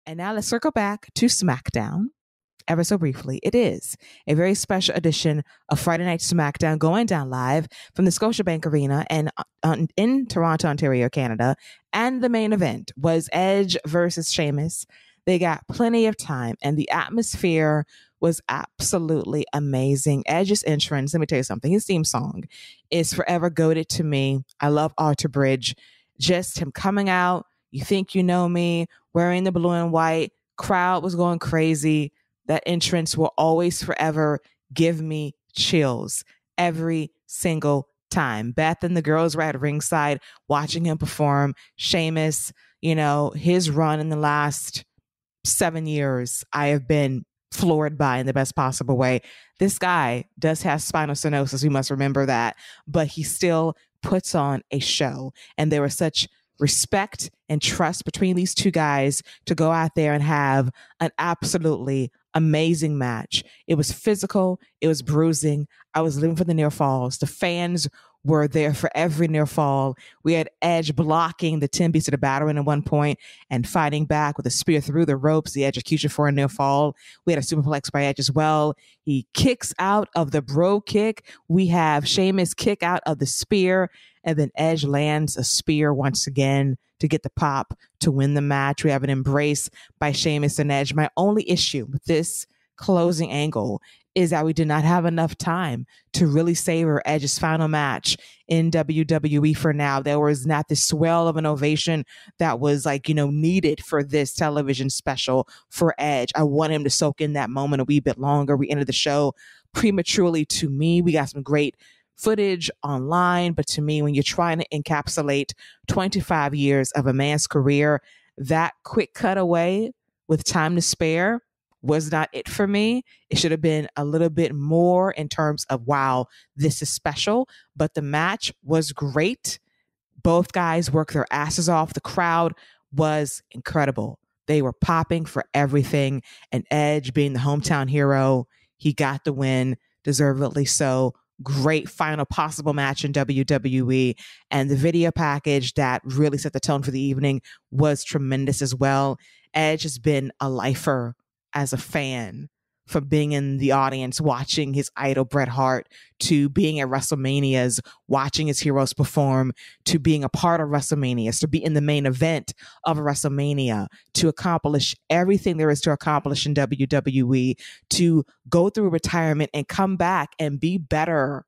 And now let's circle back to Smackdown ever so briefly. It is a very special edition of Friday Night Smackdown going down live from the Scotiabank Arena and in Toronto, Ontario, Canada. And the main event was Edge versus Sheamus. They got plenty of time, and the atmosphere was absolutely amazing. Edge's entrance, let me tell you something, his theme song is forever goated to me. I love Alter Bridge. Just him coming out, you think you know me, wearing the blue and white, crowd was going crazy. That entrance will always forever give me chills every single time. Beth and the girls were at ringside watching him perform. Sheamus, his run in the last 7 years, I have been floored by in the best possible way. This guy does have spinal stenosis. We must remember that, but he still puts on a show. And there was such respect and trust between these two guys to go out there and have an absolutely amazing match. It was physical. It was bruising. I was living for the near falls. The fans were there for every near fall. We had Edge blocking the 10 beats of the battering at one point and fighting back with a spear through the ropes, the execution for a near fall. We had a superplex by Edge as well. He kicks out of the bro kick. We have Sheamus kick out of the spear, and then Edge lands a spear once again to get the pop to win the match. We have an embrace by Sheamus and Edge. My only issue with this closing angle is that we did not have enough time to really savor Edge's final match in WWE for now. There was not this swell of an ovation that was needed for this television special for Edge. I want him to soak in that moment a wee bit longer. We ended the show prematurely to me. We got some great footage online, but to me, when you're trying to encapsulate 25 years of a man's career, that quick cutaway with time to spare was not it for me. It should have been a little bit more in terms of, wow, this is special, but the match was great. Both guys worked their asses off. The crowd was incredible. They were popping for everything, and Edge, being the hometown hero, he got the win, deservedly so. Great final possible match in WWE, and the video package that really set the tone for the evening was tremendous as well. Edge has been a lifer as a fan, from being in the audience watching his idol Bret Hart, to being at WrestleManias watching his heroes perform, to being a part of WrestleManias, to be in the main event of a WrestleMania, to accomplish everything there is to accomplish in WWE, to go through retirement and come back and be better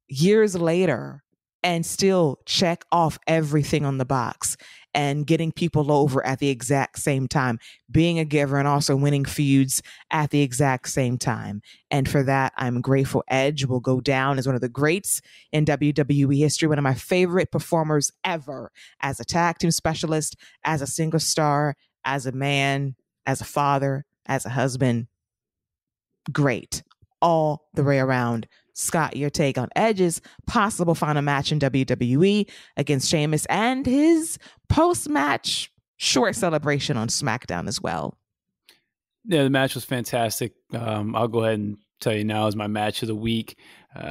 years later and still check off everything on the box and getting people over at the exact same time, being a giver and also winning feuds at the exact same time. And for that, I'm grateful. Edge will go down as one of the greats in WWE history, one of my favorite performers ever, as a tag team specialist, as a single star, as a man, as a father, as a husband. Great. All the way around. Scott, your take on Edge's possible final match in WWE against Sheamus and his post-match short celebration on Smackdown as well. Yeah, the match was fantastic. I'll go ahead and tell you now is my match of the week.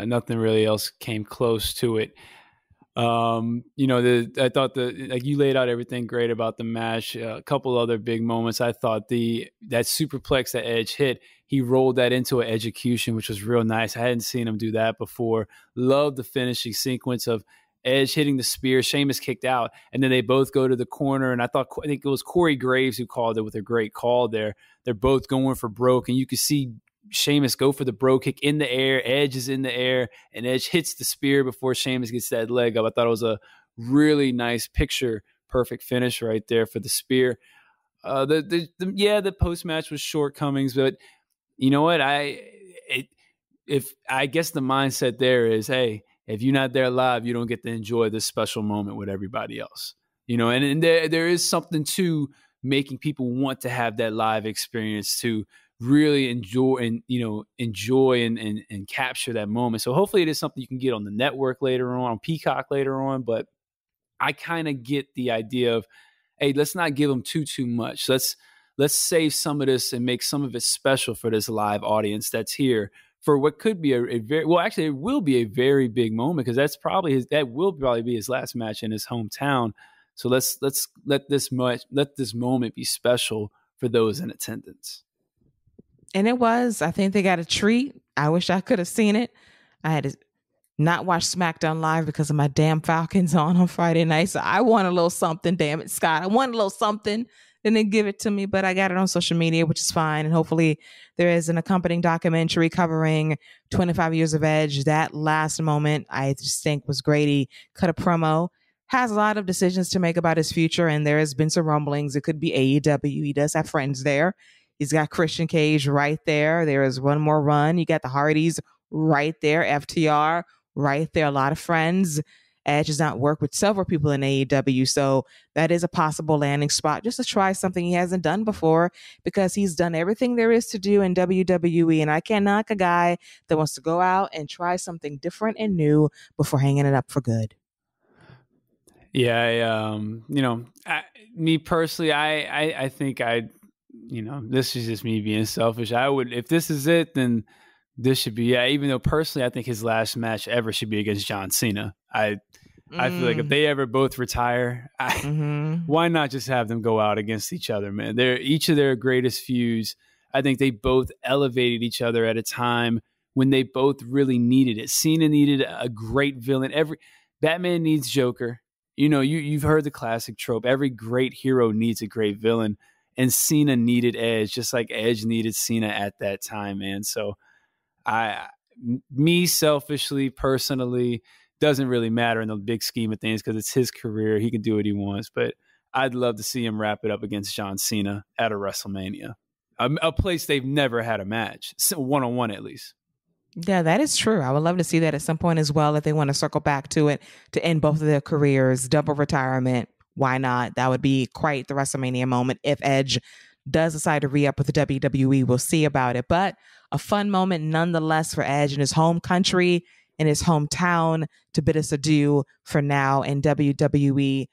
Nothing really else came close to it. I thought you laid out everything great about the match. A couple other big moments. I thought that superplex that Edge hit, he rolled that into an execution, which was real nice. I hadn't seen him do that before. Loved the finishing sequence of Edge hitting the spear. Sheamus kicked out, and then they both go to the corner. And I think it was Corey Graves who called it with a great call there. They're both going for broke, and you could see Sheamus go for the bro kick in the air. Edge is in the air, and Edge hits the spear before Sheamus gets that leg up. I thought it was a really nice picture, perfect finish right there for the spear. The post match was shortcomings, but you know what? I guess the mindset there is, hey, if you're not there live, you don't get to enjoy this special moment with everybody else. And there is something to making people want to have that live experience, to really enjoy and capture that moment. So hopefully it is something you can get on the network later on Peacock later on. But I kind of get the idea of, hey, let's not give them too much. Let's save some of this and make some of it special for this live audience that's here for what could be it will be a very big moment, because that will probably be his last match in his hometown. So let's let this moment be special for those in attendance. And it was. I think they got a treat. I wish I could have seen it. I had to not watch SmackDown Live because of my damn Falcons on Friday night. So I want a little something. Damn it, Scott. I want a little something. Then they give it to me, but I got it on social media, which is fine. And hopefully there is an accompanying documentary covering 25 years of Edge. That last moment, I just think was great. He cut a promo, has a lot of decisions to make about his future. And there has been some rumblings. It could be AEW. He does have friends there. He's got Christian Cage right there. There is one more run. You got the Hardys right there. FTR right there. A lot of friends. Edge has not worked with several people in AEW, so that is a possible landing spot just to try something he hasn't done before, because he's done everything there is to do in WWE, and I can't knock a guy that wants to go out and try something different and new before hanging it up for good. Yeah, me personally, I think this is just me being selfish. I would, if this is it, then this should be, even though personally I think his last match ever should be against John Cena. I feel like if they ever both retire, why not just have them go out against each other, man? They're each of their greatest feuds. I think they both elevated each other at a time when they both really needed it. Cena needed a great villain. Every Batman needs Joker. You've heard the classic trope. Every great hero needs a great villain, and Cena needed Edge, just like Edge needed Cena at that time, man. So me selfishly, personally, doesn't really matter in the big scheme of things because it's his career. He can do what he wants, but I'd love to see him wrap it up against John Cena at a WrestleMania, a place they've never had a match, one-on-one at least. Yeah, that is true. I would love to see that at some point as well if they want to circle back to it to end both of their careers, double retirement. Why not? That would be quite the WrestleMania moment if Edge does decide to re-up with the WWE. We'll see about it, but a fun moment nonetheless for Edge in his home country, in his hometown, to bid us adieu for now in WWE